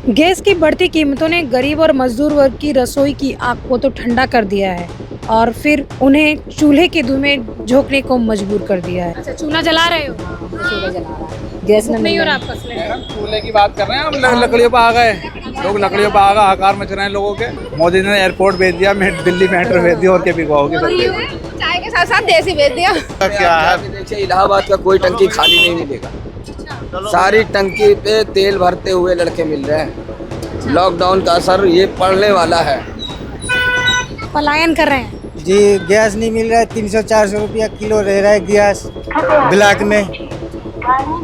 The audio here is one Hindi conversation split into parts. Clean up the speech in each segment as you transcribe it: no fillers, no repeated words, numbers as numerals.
गैस की बढ़ती कीमतों ने गरीब और मजदूर वर्ग की रसोई की आग को तो ठंडा कर दिया है और फिर उन्हें चूल्हे के धुएं में झोंकने को मजबूर कर दिया है। अच्छा, चूल्हा जला रहे हो? चूल्हा जला रहा है, गैस नहीं हो रहा आपका सिलेंडर? हम चूल्हे की बात कर रहे हैं। हम लकड़ियों पर आ गए, लोग लकड़ियों पर आ गए, हकार मच रहे हैं लोगों के। मोदी ने एयरपोर्ट भेज दिया, दिल्ली मेट्रो भेज दिया, और क्या बिकवाओगे? चाय के साथ साथ देसी भेज दिया। क्या है, देखिए इलाहाबाद का कोई टंकी खाली नहीं मिलेगा। सारी टंकी पे तेल भरते हुए लड़के मिल रहे हैं। लॉकडाउन का असर ये पड़ने वाला है। पलायन कर रहे हैं। जी, गैस नहीं मिल रहा है। 300-400 रुपया किलो रह रहा है गैस ब्लैक में।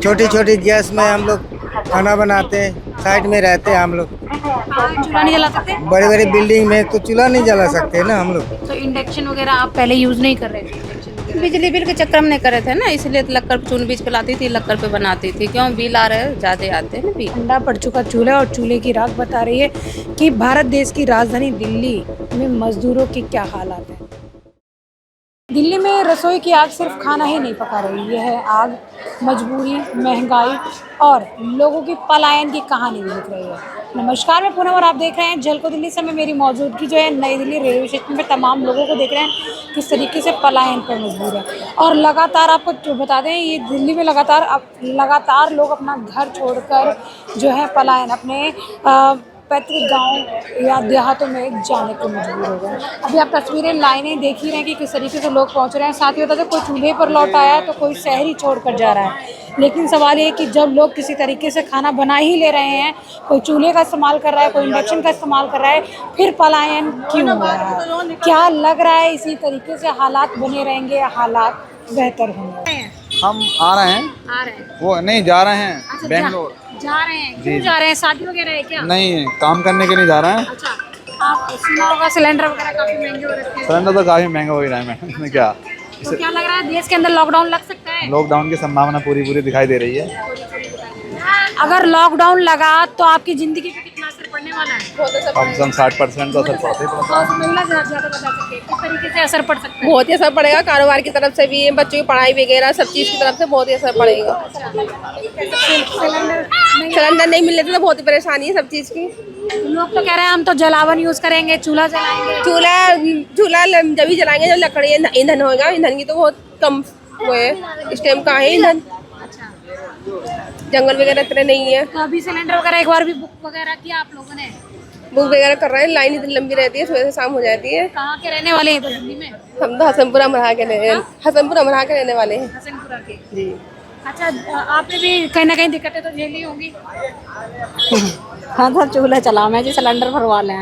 छोटी छोटी गैस में हम लोग खाना बनाते हैं, साइड में रहते हैं हम लोग। चूल्हा नहीं जला सकते? बड़े बड़े बिल्डिंग में तो चूल्हा नहीं जला सकते ना हम लोग। तो इंडक्शन वगैरह आप पहले यूज नहीं कर रहे थे? बिजली बिल के चक्कर में नहीं करे थे ना, इसलिए तो लक्कर पे चून बीज के लाती थी, लक्कर पे बनाती थी। क्यों बिल आ रहे हैं, ज्यादा आते हैं ना बिल। ठंडा पड़ चुका चूल्हा और चूल्हे की राख बता रही है कि भारत देश की राजधानी दिल्ली में मजदूरों के क्या हालात हैं। दिल्ली में रसोई की आग सिर्फ खाना ही नहीं पका रही, यह है आग मजबूरी, महंगाई और लोगों की पलायन की कहानी भी लिख रही है। नमस्कार, मैं पूनम और आप देख रहे हैं झलको दिल्ली से। मैं मेरी मौजूदगी जो है नई दिल्ली रेलवे स्टेशन पे तमाम लोगों को देख रहे हैं किस तरीके से पलायन पर मजबूर है। और लगातार आपको जो बता दें, ये दिल्ली में लगातार लोग अपना घर छोड़कर जो है पलायन अपने पैतृक गांव या देहातों में जाने को मजबूर हो गए। अभी आप तस्वीरें लाइनें देख ही रहे हैं कि किस तरीके से लोग पहुंच रहे हैं। साथ ही बता दें, कोई चूल्हे पर लौट आया है तो कोई शहरी छोड़कर जा रहा है। लेकिन सवाल ये है कि जब लोग किसी तरीके से खाना बना ही ले रहे हैं, कोई चूल्हे का इस्तेमाल कर रहा है, कोई इंडक्शन का इस्तेमाल कर रहा है, फिर पलायन क्यों हो रहा है? क्या लग रहा है इसी तरीके से हालात बने रहेंगे, हालात बेहतर होंगे? हम आ रहे हैं, वो नहीं जा रहे हैं। अच्छा, बेंगलोर जा रहे हैं? क्यों जा रहे हैं? शादी वगैरह है क्या? नहीं, काम करने के लिए जा रहे हैं। अच्छा, आप सुना होगा सिलेंडर वगैरह काफी महंगे हो रखे हैं। सिलेंडर तो काफी महंगा हो ही रहा है मैडम। क्या तो क्या लग रहा है, देश के अंदर लॉकडाउन लग सकता है? लॉकडाउन की संभावना पूरी दिखाई दे रही है। अगर लॉकडाउन लगा तो आपकी जिंदगी पे कितना असर पड़ने वाला है? कम से कम 60% तो असर पड़ता ही। और महिला ज्यादा बता सकते हैं किस तरीके से असर पड़ सकता है? बहुत ही असर पड़ेगा, कारोबार की तरफ से भी, बच्चों की पढ़ाई वगैरह सब चीज़ की तरफ से बहुत ही असर पड़ेगा। सिलेंडर नहीं मिलने से तो बहुत ही परेशानी है सब चीज़ की। लोग तो कह रहे हैं हम तो जलावन यूज करेंगे, चूल्हा जलाएंगे। चूल्हा जब ही जलाएंगे जब लकड़ी ईंधन होगा। ईंधन की तो बहुत कम वो है, इस टाइम कहाँ है ईंधन। जंगल वगैरह इतने नहीं है। तो अभी सिलेंडर वगैरह एक बार भी बुक वगैरह किया आप लोगों ने? बुक वगैरह कर रहे हैं, लाइन इतनी लंबी रहती है, सुबह से शाम हो जाती है। कहाँ के रहने वाले हैं तो दिल्ली में? हम तो हसनपुरा अमराहा के रहने वाले हैं। हसनपुरा के। जी। अच्छा, आपने भी कहीं ना कहीं दिक्कतें तो झेली होंगी? हाँ तो चूल्हा चला, मैं जी सिलेंडर भरवा लें।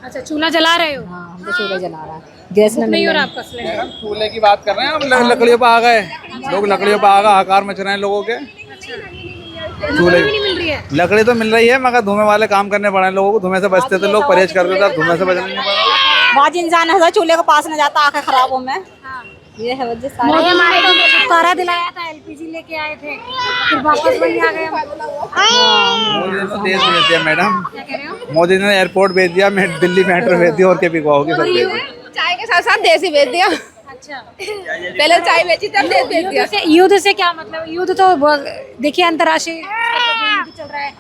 अच्छा, चूल्हा जला रहे हो? हाँ, हम तो चूल्हा जला रहा है, गैस नहीं हो रहा आपका सिलेंडर? हम चूल्हे की बात कर रहे हैं। हम लकड़ियों पर आ गए, लोग लकड़ियों पर आ गए, हकार मच रहे हैं लोगों के। चूल्हे नहीं मिल रही है? लकड़ी तो मिल रही है, मगर धुएं वाले काम करने पड़े हैं लोगों को। धुएं से बचते तो लोग परहेज करते थे, धुएं से बचना नहीं पड़ा। बाद इंसान है चूल्हे के पास न जाता, आंखें खराब हो में। ये है वजह सारी। मोदी हमारे तो छुटकारा दिलाया था, एलपीजी लेके आए थे, फिर वापस वही आ गए। मोदी ने तो देश भेज दिया मैडम। क्या कह रहे हो? मोदी ने एयरपोर्ट भेज दिया, दिल्ली मेट्रो भेज दिया, और क्या बिकवाओगे? सब भेज दिया। चाय के साथ साथ देसी भेज दिया। अच्छा, पहले चाय बेची तब देश भेज दिया। युद्ध से क्या मतलब? युद्ध तो देखिए अंतर्राष्ट्रीय युद्ध चल रहा है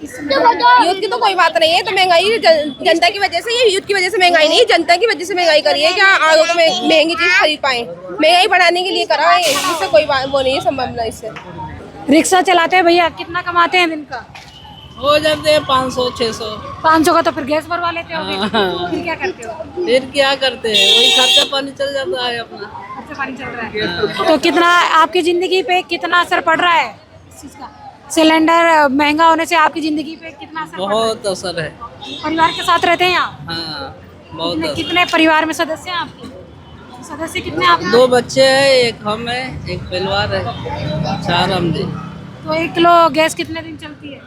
इस समय। युद्ध की तो कोई बात नहीं है, तो महंगाई जनता की वजह से, ये युद्ध की वजह से महंगाई नहीं, जनता की वजह से महंगाई करी है। क्या आगे तो महंगी चीज खरीद पाए, महंगाई बढ़ाने के लिए करा है, इससे कोई बात वो नहीं है, संभव नहीं। इससे रिक्शा चलाते हैं भैया, कितना कमाते हैं दिन का? हो जाते हैं 500-600। 500 का तो फिर गैस भरवा लेते हो? फिर क्या करते हो? फिर क्या करते हैं, वही खर्चा पानी चल जाता है अपना। खर्चा पानी चल रहा है। तो कितना आपकी जिंदगी पे कितना असर पड़ रहा है इस चीज का? सिलेंडर महंगा होने से आपकी जिंदगी पे कितना असर पड़ रहा है? बहुत असर है। परिवार के साथ रहते हैं यहाँ? हाँ, बहुत असर। कितने परिवार में सदस्य हैं आपके? सदस्य कितने आप? 2 बच्चे हैं, एक हम है, एक परिवार है, 4 हम जी। तो 1 किलो गैस कितने दिन चलती है?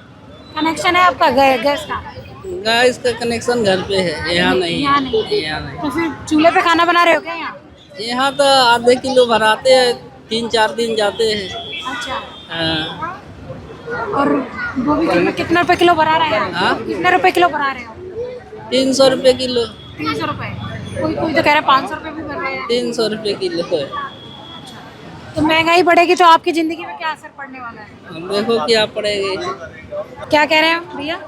कनेक्शन है आपका गैस का? गैस का कनेक्शन घर पे है, यहाँ नहीं। यहाँ नहीं। यहाँ नहीं। तो फिर चूल्हे पे खाना बना रहे हो क्या यहाँ? यहाँ तो आधे किलो भराते हैं, 3-4 दिन जाते हैं। अच्छा, हाँ। और गोभी कितने रुपए किलो भरा रहे हैं? हाँ? कितने रुपए किलो भरा रहे हो? 300 रुपये किलो। 300 रुपए? कोई कोई तो कह रहा है 500 रुपए भी भर रहे हैं। 300 रुपये किलो है। तो महंगाई बढ़ेगी तो आपकी जिंदगी में क्या असर पड़ने वाला है? अब देखो क्या पड़ेगी। क्या कह रहे हैं भैया?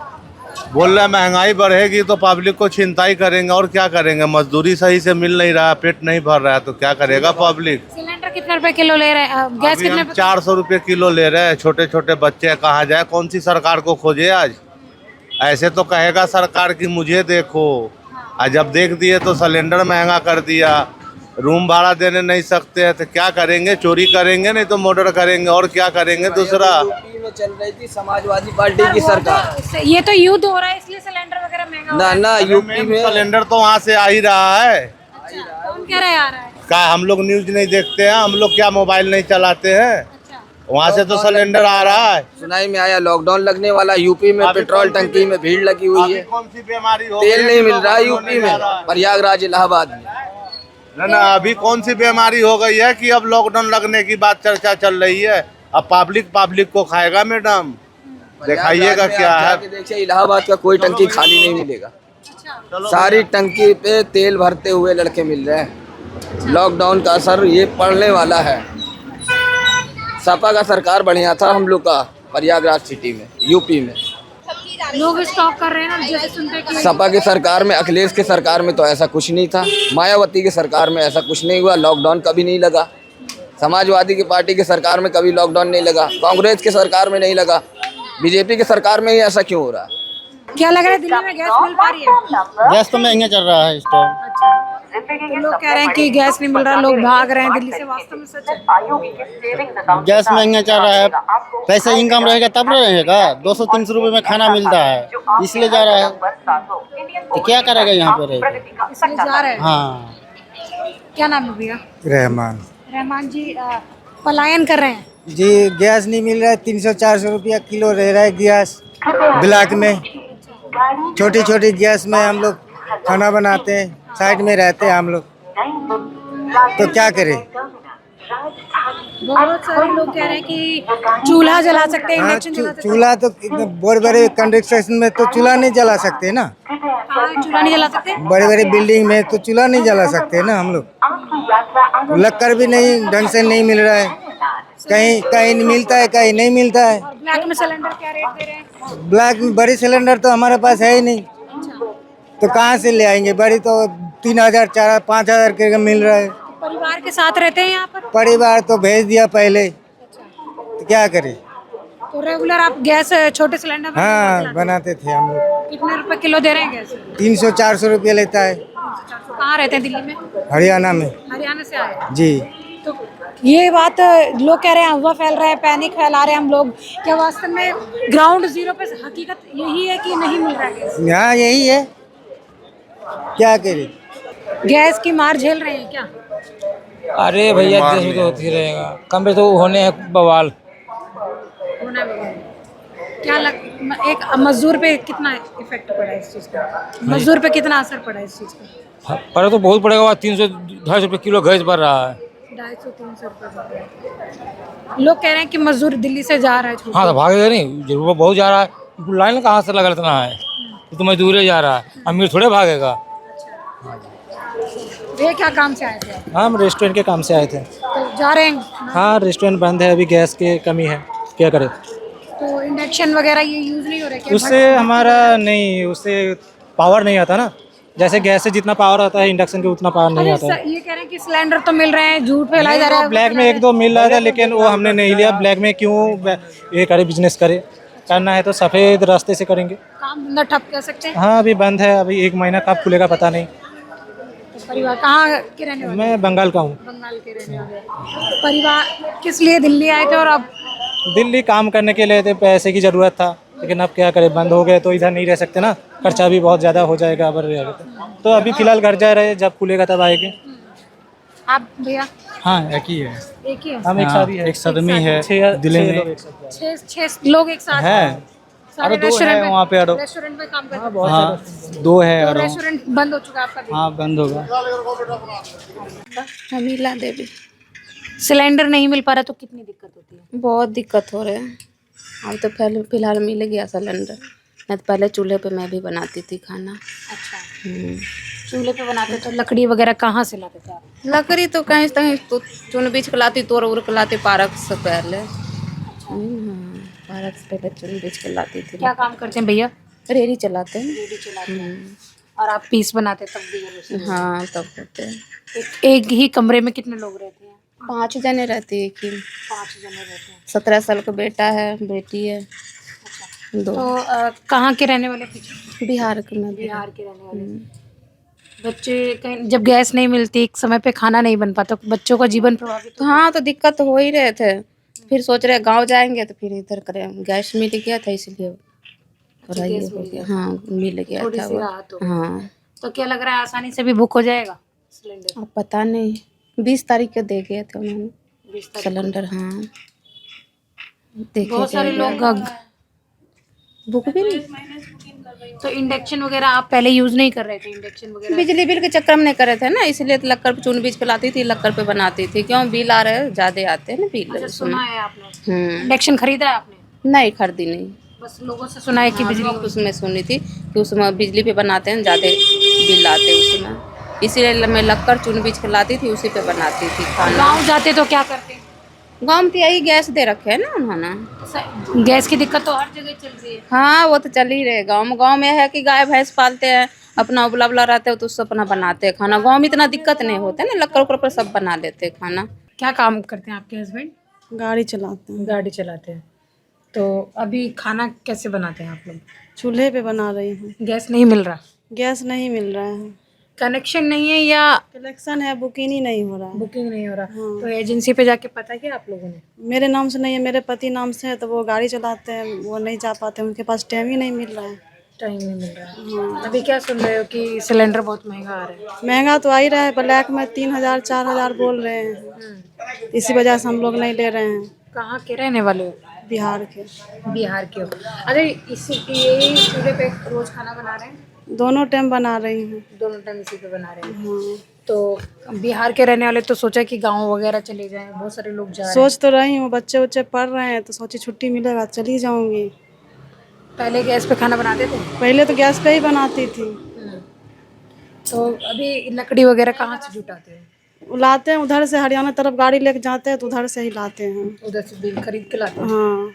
बोल रहे हैं महंगाई बढ़ेगी तो पब्लिक को छिनताई करेंगे और क्या करेंगे। मजदूरी सही से मिल नहीं रहा, पेट नहीं भर रहा है तो क्या करेगा पब्लिक। सिलेंडर कितने रुपए किलो ले रहे हैं, गैस अभी कितने हम 400 रुपये किलो ले रहे हैं। छोटे छोटे बच्चे कहाँ जाए, कौन सी सरकार को खोजे आज। ऐसे तो कहेगा सरकार कि मुझे देखो, और जब देख दिए तो सिलेंडर महंगा कर दिया। रूम भाड़ा देने नहीं सकते हैं तो क्या करेंगे, चोरी करेंगे, नहीं तो मर्डर करेंगे और क्या करेंगे। दूसरा यूपी में चल रही थी समाजवादी पार्टी की सरकार, ये तो युद्ध हो रहा है इसलिए सिलेंडर वगैरह महंगा हो रहा ना यूपी में सिलेंडर तो वहाँ से आ ही रहा है। है। कौन कह रहा है आ रहा है? क्या हम लोग न्यूज नहीं देखते हैं, हम लोग क्या मोबाइल नहीं चलाते हैं। अच्छा, वहाँ से तो सिलेंडर आ रहा है। सुनाई में आया लॉकडाउन लगने वाला, यूपी में पेट्रोल टंकी में भीड़ लगी हुई है, कौन सी बीमारी हो तेल गई नहीं कि मिल रहा है लॉकडाउन यूपी नहीं में, आ रहा है? प्रयागराज इलाहाबाद में। ना अभी कौन सी बीमारी हो गई है कि अब लॉकडाउन लगने की बात चर्चा चल रही है। अब पब्लिक को खाएगा मैडम, दिखाइएगा क्या है। देखिए इलाहाबाद का कोई टंकी खाली नहीं मिलेगा, सारी टंकी पे तेल भरते हुए लड़के मिल रहे हैं। लॉकडाउन का असर ये पड़ने वाला है। सपा का सरकार बढ़िया था हम लोग का प्रयागराज सिटी में, यूपी में। लोग स्टॉक कर रहे हैं ना, जैसे सुनते हैं कि सपा की सरकार में, अखिलेश की सरकार में तो ऐसा कुछ नहीं था, मायावती की सरकार में ऐसा कुछ नहीं हुआ, लॉकडाउन कभी नहीं लगा। समाजवादी की पार्टी की सरकार में कभी लॉकडाउन नहीं लगा, कांग्रेस की सरकार में नहीं लगा, बीजेपी की सरकार में ही ऐसा क्यों हो रहा है। क्या लग रहा है दिल्ली में गैस मिल पा रही है? गैस तो महंगा चल रहा है इस टाइम। तो लोग कह रहे हैं कि गैस नहीं मिल रहा, लोग भाग रहे हैं दिल्ली से, वास्तव में सच है? गैस महंगा चल रहा है, पैसा इनकम रहेगा तब रहेगा। 200-300 रुपए में खाना मिलता है, इसलिए जा रहा है। तो क्या करेगा यहाँ पे रहेगा, इसलिए जा रहे हैं। हाँ। क्या नाम है भैया? रहमान रहमान जी, पलायन कर रहे हैं। जी, गैस नहीं मिल रहा है, 300-400 रुपया किलो रह रहा है गैस ब्लैक में। छोटी छोटी गैस में हम लोग खाना बनाते हैं, साइड में रहते हैं हम लोग, तो क्या करें। बहुत सारे लोग कह रहे हैं कि चूल्हा जला सकते हैं, हाँ, इंडक्शन जला सकते हैं। चूल्हा तो बड़े बड़े कंस्ट्रक्शन में तो चूल्हा नहीं जला सकते ना, हाँ, चूल्हा नहीं जला सकते। बड़े बड़े बिल्डिंग में तो चूल्हा नहीं जला सकते ना हम लोग। लक्कर भी नहीं ढंग से नहीं मिल रहा है, कहीं कहीं मिलता है, कहीं नहीं मिलता है। और ब्लैक में सिलेंडर क्या रेट दे रहे हैं? ब्लैक में बड़ी सिलेंडर तो हमारे पास है ही नहीं, तो कहाँ से ले आएंगे। बड़ी तो 3000, 4000-5000 के मिल रहा है। परिवार के साथ रहते हैं यहाँ पर? परिवार तो भेज दिया पहले, तो क्या करें। तो रेगुलर आप गैस छोटे सिलेंडर में हाँ, बनाते थे हम लोग। कितने रुपए किलो दे रहे हैं गैस? 300-400 रुपये लेता है। कहाँ रहते हैं दिल्ली में? हरियाणा में। हरियाणा से आए हैं। जी, तो ये बात लोग कह रहे हैं, अफवाह फैल रहा है, पैनिक फैला रहे हैं हम लोग। क्या वास्तव में ग्राउंड जीरो पे हकीकत यही है कि नहीं मिल रहा है गैस? हाँ यही है, क्या करें। गैस की मार झेल रहे हैं क्या? अरे भैया देश में तो होती रहेगा, कम पे तो होने है बवाल। होना है। क्या एक मजदूर पे कितना इफेक्ट पड़ा है इस चीज़ का? मजदूर पे कितना असर पड़ा है इस चीज़ का? पर तो बहुत पड़ेगा, 300-250 रुपये किलो गैस बढ़ रहा है। 250-300 रुपये। लोग कह रहे हैं कि मजदूर दिल्ली से जा रहा है छूट हाँ तो भागेगा नहीं, जरूर बहुत जा रहा है। लाइन कहाँ से लगा इतना है, तो मजदूर जा रहा है, अमीर थोड़े भागेगा। ये क्या काम से आए थे? हम रेस्टोरेंट के काम से आए थे। तो जा रहे हैं? हाँ, रेस्टोरेंट बंद है अभी, गैस की कमी है, क्या करें। तो इंडक्शन वगैरह ये यूज़ नहीं हो रहा है क्या? उससे हमारा नहीं, उससे पावर नहीं आता ना, जैसे गैस से जितना पावर आता है इंडक्शन के उतना पावर नहीं आता है। ये कह रहे हैं कि सिलेंडर तो मिल रहे हैं, झूठ फैलाया जा रहा है। ब्लैक में 1-2 मिल रहा था, लेकिन वो हमने नहीं लिया। ब्लैक में क्यों ये करे, बिजनेस करे, करना है तो सफ़ेद रास्ते से करेंगे। काम धंधा ठप कह सकते हैं। हाँ, अभी बंद है, अभी 1 महीना कब खुलेगा पता नहीं। तो परिवार कहाँ के रहने वाले? मैं बंगाल का हूँ। बंगाल के रहने वाले। परिवार किस लिए दिल्ली आए थे और अब? दिल्ली काम करने के लिए थे, पैसे की ज़रूरत था, लेकिन अब क्या करें, बंद हो गए तो इधर नहीं रह सकते ना, खर्चा भी बहुत ज़्यादा हो जाएगा अगर रहेगा तो अभी फ़िलहाल घर जा रहे हैं, जब खुलेगा तब आएंगे। आप भैया? हाँ, एक ही है, एक ही है। हम एक साथ ही है, एक साथ में है दिल्ली में। 6 लोग एक साथ है, सारे 2 है वहाँ पे। रेस्टोरेंट में काम करते हैं। हाँ, 2 है। तो रेस्टोरेंट बंद हो चुका है आपका भी? हाँ, बंद होगा। हमीला देवी। सिलेंडर नहीं मिल पा रहा तो कितनी दिक्कत होती है? बहुत दिक्कत हो रहा है। अब तो पहले फिलहाल मिल गया सिलेंडर, नहीं तो पहले चूल्हे पे मैं भी बनाती थी खाना। अच्छा, चूल्हे पे बनाते तो लकड़ी वगैरह कहाँ से लाते थे आप? लकड़ी तो कहीं तो चुन बीच के लाती, तोड़ उड़ के लाती, पार्क से पहले। पार्क से पहले चुन बीच के लाती थी। क्या काम करते हैं भैया? रेडी चलाते हैं। रेडी चलाते हैं। और आप पीस बनाते तब भी ये रसोई? हाँ तब होते हैं। एक ही कमरे में कितने लोग रहते हैं? 5 जने रहते हैं, एक ही। 5 जने रहते हैं। 17 साल का बेटा है, बेटी है, 2। तो कहाँ के रहने वाले? पीछे बिहार के में बिहार के रहने वाले। बच्चे कहीं जब गैस नहीं मिलती, एक समय पे खाना नहीं बन पाता, बच्चों का जीवन प्रभावित तो हाँ, तो दिक्कत तो हो ही रहे थे। फिर सोच रहे गांव जाएंगे तो फिर इधर करें। गैस मिल गया था इसलिए थोड़ा ये हो गया। हाँ मिल गया थोड़ी था सी वो। राहत हो गई। हाँ तो क्या लग रहा है आसानी से भी बुक हो जाएगा सिलेंडर? अब पता नहीं, 20 तारीख को दे गए थे उन्होंने 20 तारीख सिलेंडर। हाँ देखे बहुत सारे लोग बुक भी नहीं। तो इंडक्शन वगैरह आप पहले यूज नहीं कर रहे थे? इंडक्शन वगैरह बिजली बिल के चक्कर में नहीं करे थे ना, इसलिए तो लक्कर पे चून बीज पे लाती थी, लक्कर पे बनाती थी। क्यों बिल आ रहे हैं, ज्यादा आते हैं ना बिल। अच्छा, सुना है आपने? हम्म, इंडक्शन खरीदा है आपने? नहीं खरीदी नहीं। बस लोगों से सुना है कि बिजली उसमें सुनी थी कि उसमें बिजली पे बनाते हैं, ज्यादा बिल आते हैं उसमें। इसीलिए मैं लक्कर चून बीज के लाती थी, उसी पे बनाती थी खाना। गाँव जाते तो क्या करते? गाँव में तो यही गैस दे रखे है ना उन्होंने। गैस की दिक्कत तो हर जगह चल रही है। हाँ वो तो चल ही रहे। गाँव में है कि गाय भैंस पालते हैं, अपना उबला उबला रहते हो तो उससे अपना बनाते हैं खाना। गाँव में इतना दिक्कत नहीं होता है ना, लक्कर उक्कर पर सब बना लेते हैं खाना। क्या काम करते हैं आपके हस्बैंड? गाड़ी चलाते हैं। गाड़ी चलाते हैं। तो अभी खाना कैसे बनाते हैं आप लोग? चूल्हे पे बना रही हूँ। गैस नहीं मिल रहा? गैस नहीं मिल रहा है। कनेक्शन नहीं है या कलेक्शन है, बुकिंग ही नहीं हो रहा है। बुकिंग नहीं हो रहा? तो एजेंसी पे जाके पता किया आप लोगों ने? मेरे नाम से नहीं है, मेरे पति नाम से है, तो वो गाड़ी चलाते हैं, वो नहीं जा पाते, उनके पास टाइम ही नहीं मिल रहा है। टाइम नहीं मिल रहा है। अभी क्या सुन रहे हो कि सिलेंडर बहुत महंगा आ रहा है? महंगा तो आ ही रहा है, ब्लैक में 3000 4000 बोल रहे हैं। इसी वजह से हम लोग नहीं ले रहे हैं। कहाँ के रहने वाले हो? बिहार के। बिहार के हो? अरे यही चूल्हे पे रोज खाना बना रहे हैं? दोनों टाइम बना रही हूँ। दोनों टाइम इसी पे बना रहे हैं। हाँ। तो बिहार के रहने वाले तो सोचा कि गांव वगैरह चले जाएं, बहुत सारे लोग जा रहे हैं। सोच तो रही हूँ, बच्चे बच्चे पढ़ रहे हैं तो सोची छुट्टी मिलेगा चली जाऊंगी। पहले गैस पे खाना बनाते थे? पहले तो गैस पे ही बनाती थी। तो अभी लकड़ी वगैरह कहाँ से जुटाते हैं? लाते हैं उधर से, हरियाणा तरफ गाड़ी लेके जाते हैं तो उधर से ही लाते हैं। उधर से बिल खरीद के लाते हैं? हाँ।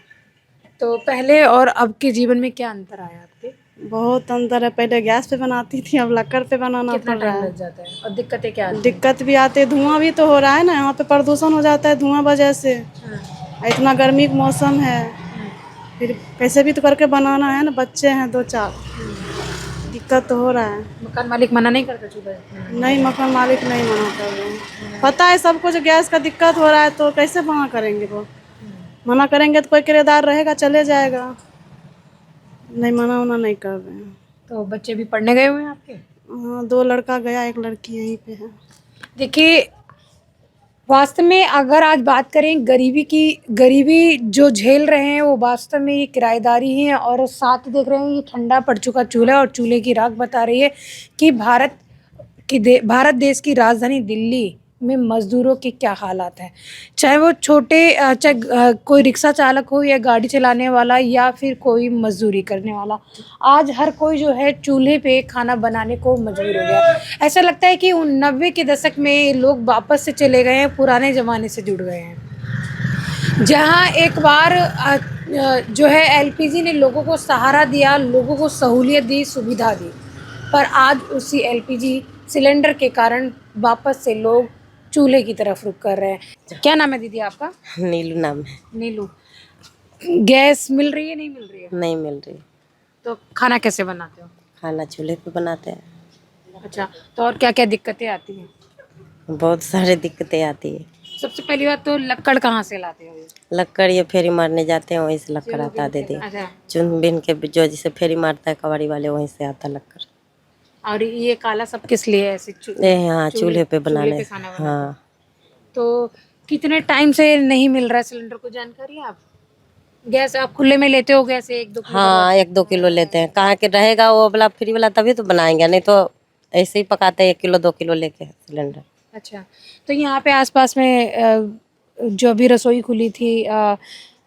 तो पहले और अब के जीवन में क्या अंतर आया आपके? बहुत अंतर है। पहले गैस पे बनाती थी, अब लक्कर पे बनाना कितना पड़ रहा टाइम है। लग जाता है और दिक्कतें क्या आती हैं? दिक्कत भी आती है, धुआं भी तो हो रहा है ना, यहाँ पे प्रदूषण हो जाता है धुआं वजह से। इतना गर्मी का मौसम है, फिर कैसे भी तो करके बनाना है ना, बच्चे हैं 2-4, दिक्कत तो हो रहा है। मकान मालिक मना नहीं करता चूल्हा? नहीं, मकान मालिक नहीं मना कर रहे हैं। पता है सबको जो गैस का दिक्कत हो रहा है, तो कैसे मना करेंगे वो? मना करेंगे तो कोई किराएदार रहेगा, चले जाएगा। नहीं, मना उना नहीं कर रहे हैं। तो बच्चे भी पढ़ने गए हुए हैं आपके? हाँ, 2 लड़का गया, 1 लड़की यहीं पे है। देखिए, वास्तव में अगर आज बात करें गरीबी की, गरीबी जो झेल रहे हैं वो वास्तव में ये किराएदारी ही है। और साथ ही देख रहे हैं ये ठंडा पड़ चुका चूल्हा और चूल्हे की राख बता रही है कि भारत देश की राजधानी दिल्ली में मज़दूरों के क्या हालात हैं। चाहे वो कोई रिक्शा चालक हो या गाड़ी चलाने वाला या फिर कोई मजदूरी करने वाला, आज हर कोई जो है चूल्हे पे खाना बनाने को मजबूर हो गया। ऐसा लगता है कि 90 के दशक में लोग वापस से चले गए हैं, पुराने ज़माने से जुड़ गए हैं, जहाँ एक बार जो है एलपीजी ने लोगों को सहारा दिया, लोगों को सहूलियत दी, सुविधा दी। पर आज उसी एलपीजी सिलेंडर के कारण वापस से लोग चूल्हे की तरफ रुख कर रहे हैं। क्या नाम है दीदी आपका? नीलू नाम है। नीलू। गैस मिल रही है, नहीं मिल रही है? नहीं मिल रही। तो खाना कैसे बनाते हो? खाना चूल्हे पे बनाते हैं। अच्छा, तो और क्या क्या दिक्कतें आती हैं? बहुत सारी दिक्कतें आती है। सबसे पहली बात तो लक्कड़ कहाँ से लाते हो? लक्कड़ ये फेरी मारने जाते हैं, वहीं से लक्कड़ आता दे दे। अच्छा, चुन बिन के जो जिसे फेरी मारता है कबाड़ी वाले, वहीं से आता लक्कड़। और ये काला सब किस लिए है ऐसे? हाँ, चूल्हे पे बनाने। खाना हाँ। तो कितने टाइम से नहीं मिल रहा है सिलेंडर, को जानकारी है आप? गैस आप खुले में लेते हो गैस 1-2 किलो? हाँ, 1-2 किलो लेते हैं। कहाँ के रहेगा वो वाला फ्री वाला, तभी तो बनाएंगे, नहीं तो ऐसे ही पकाते हैं 1 किलो 2 किलो लेके सिलेंडर। अच्छा, तो यहाँ पे आसपास में जो अभी रसोई खुली थी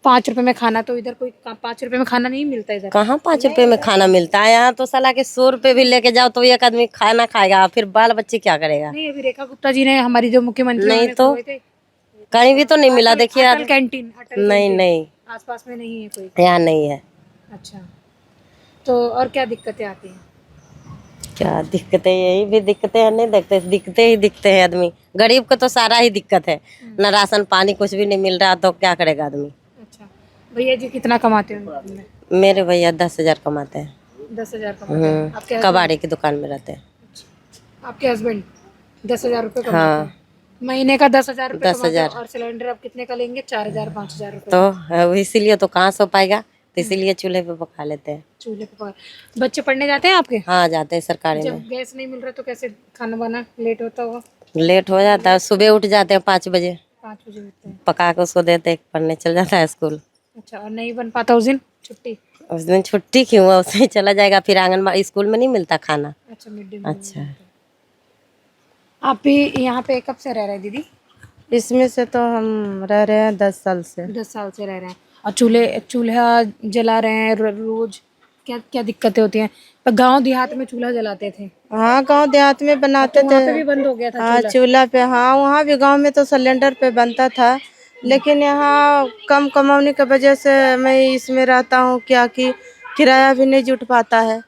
5 रुपए में खाना, तो इधर कोई 5 रुपए में खाना नहीं मिलता इधर? कहाँ 5 रुपए में खाना मिलता है? यहाँ तो साला के 100 रुपए भी लेके जाओ तो एक आदमी खाना खाएगा, फिर बाल बच्चे क्या करेगा? नहीं, अभी रेखा गुप्ता जी ने, हमारी जो मुख्यमंत्री, नहीं तो कहीं भी तो नहीं मिला। देखिए यार, कैंटीन नहीं नहीं, आसपास में नहीं है कोई? यहाँ नहीं है। अच्छा, तो और क्या दिक्कतें आती हैं? क्या दिक्कतें, यही भी दिक्कतें हैं, नहीं देखते दिखते ही दिखते हैं आदमी। गरीब को तो सारा ही दिक्कत है, न राशन पानी कुछ भी नहीं मिल रहा, तो क्या करेगा आदमी। अच्छा, भैया जी कितना कमाते हैं दिन में? मेरे भैया 10,000 कमाते हैं। 10,000 कमाते हैं। आपके कबाड़ी की दुकान में रहते हैं। आपके हस्बैंड 10,000 रुपये कमाते हाँ। हैं, महीने का 10,000 रुपये कमाते हैं। 10,000। और सिलेंडर आप कितने का लेंगे? 4,000 5,000 रुपये। तो इसीलिए तो कहाँ से हो पाएगा, तो इसीलिए चूल्हे पे पका लेते हैं। चूल्हे पे बच्चे पढ़ने जाते हैं आपके? हाँ जाते हैं सरकारी जब में। गैस नहीं मिल रहा तो कैसे खाना बना? लेट होता होगा? लेट हो जाता है, सुबह उठ जाते हैं 5 बजे, 5 बजे उठते हैं। पका के उसको देते हैं, पढ़ने चल जाता है स्कूल। अच्छा, और नहीं बन पाता उस दिन छुट्टी? उस दिन छुट्टी क्यों है, उससे ही चला जाएगा, फिर आंगनबाड़ी स्कूल में नहीं मिलता खाना। अच्छा, मिड डे मील। अच्छा। आप भी यहाँ पे कब से रह रहे हैं दीदी? इसमें से तो हम रह रहे हैं 10 साल से। 10 साल से रह रहे हैं। और चूल्हा जला रहे हैं रोज? क्या क्या दिक्कतें होती हैं? पर गांव देहात में चूल्हा जलाते थे। हाँ, गांव देहात में बनाते तो वहाँ थे। पे भी बंद हो गया था हाँ, चूल्हा? चूल्हा पे। हाँ, वहाँ भी गांव में तो सिलेंडर पे बनता था, लेकिन यहाँ कम कमाने की वजह से मैं इसमें रहता हूँ, क्या कि किराया भी नहीं जुट पाता है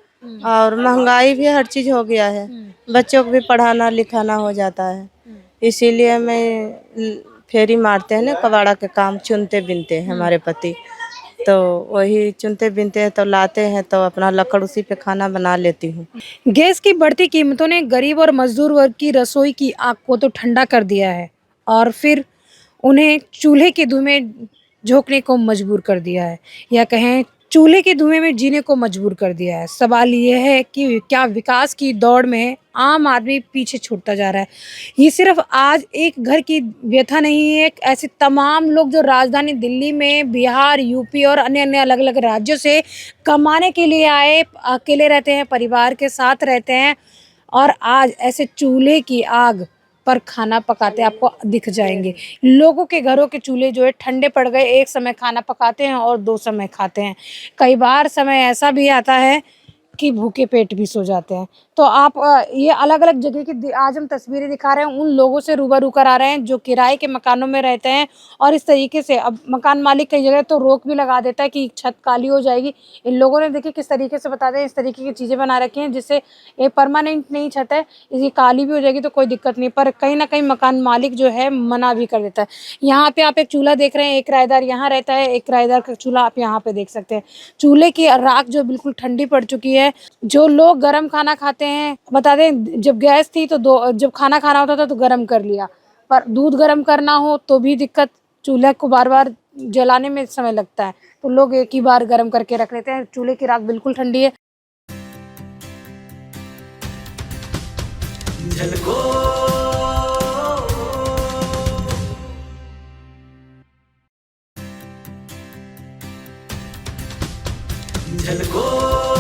और महंगाई भी हर चीज़ हो गया है। बच्चों को भी पढ़ाना लिखाना हो जाता है, इसीलिए मैं फेरी मारते हैं ना, कबाड़ा के काम चुनते बिनते हैं हमारे पति, तो वही चुनते बिनते हैं, तो लाते हैं तो अपना लकड़ उसी पे खाना बना लेती हूँ। गैस की बढ़ती कीमतों ने गरीब और मजदूर वर्ग की रसोई की आग को तो ठंडा कर दिया है और फिर उन्हें चूल्हे के धुएं में झोंकने को मजबूर कर दिया है, या कहें चूल्हे के धुएं में जीने को मजबूर कर दिया है। सवाल ये है कि क्या विकास की दौड़ में आम आदमी पीछे छूटता जा रहा है? ये सिर्फ आज एक घर की व्यथा नहीं है, एक ऐसे तमाम लोग जो राजधानी दिल्ली में बिहार, यूपी और अन्य अन्य अलग अलग राज्यों से कमाने के लिए आए, अकेले रहते हैं, परिवार के साथ रहते हैं और आज ऐसे चूल्हे की आग पर खाना पकाते आपको दिख जाएंगे। लोगों के घरों के चूल्हे जो है ठंडे पड़ गए, एक समय खाना पकाते हैं और 2 समय खाते हैं। कई बार समय ऐसा भी आता है कि भूखे पेट भी सो जाते हैं। तो आप ये अलग अलग जगह की आज हम तस्वीरें दिखा रहे हैं, उन लोगों से रूबरू करा रहे हैं जो किराए के मकानों में रहते हैं और इस तरीके से अब मकान मालिक कई जगह तो रोक भी लगा देता है कि छत काली हो जाएगी। इन लोगों ने देखिए किस तरीके से बताते हैं, इस तरीके की चीज़ें बना रखी हैं जिससे ये परमानेंट नहीं छत है, इसकी काली भी हो जाएगी तो कोई दिक्कत नहीं, पर कहीं ना कहीं मकान मालिक जो है मना भी कर देता है। यहाँ पे आप एक चूल्हा देख रहे हैं, एक किराएदार यहाँ रहता है, एक किराएदार का चूल्हा आप यहाँ पे देख सकते हैं। चूल्हे की राख जो बिल्कुल ठंडी पड़ चुकी है। जो लोग गर्म खाना खाते हैं, बता दें जब गैस थी तो जब खाना खाना होता था तो गर्म कर लिया, पर दूध गर्म करना हो तो भी दिक्कत, चूल्हे को बार बार जलाने में समय लगता है, तो लोग एक ही बार गर्म करके रख लेते हैं। चूल्हे की राख बिल्कुल ठंडी है। झलको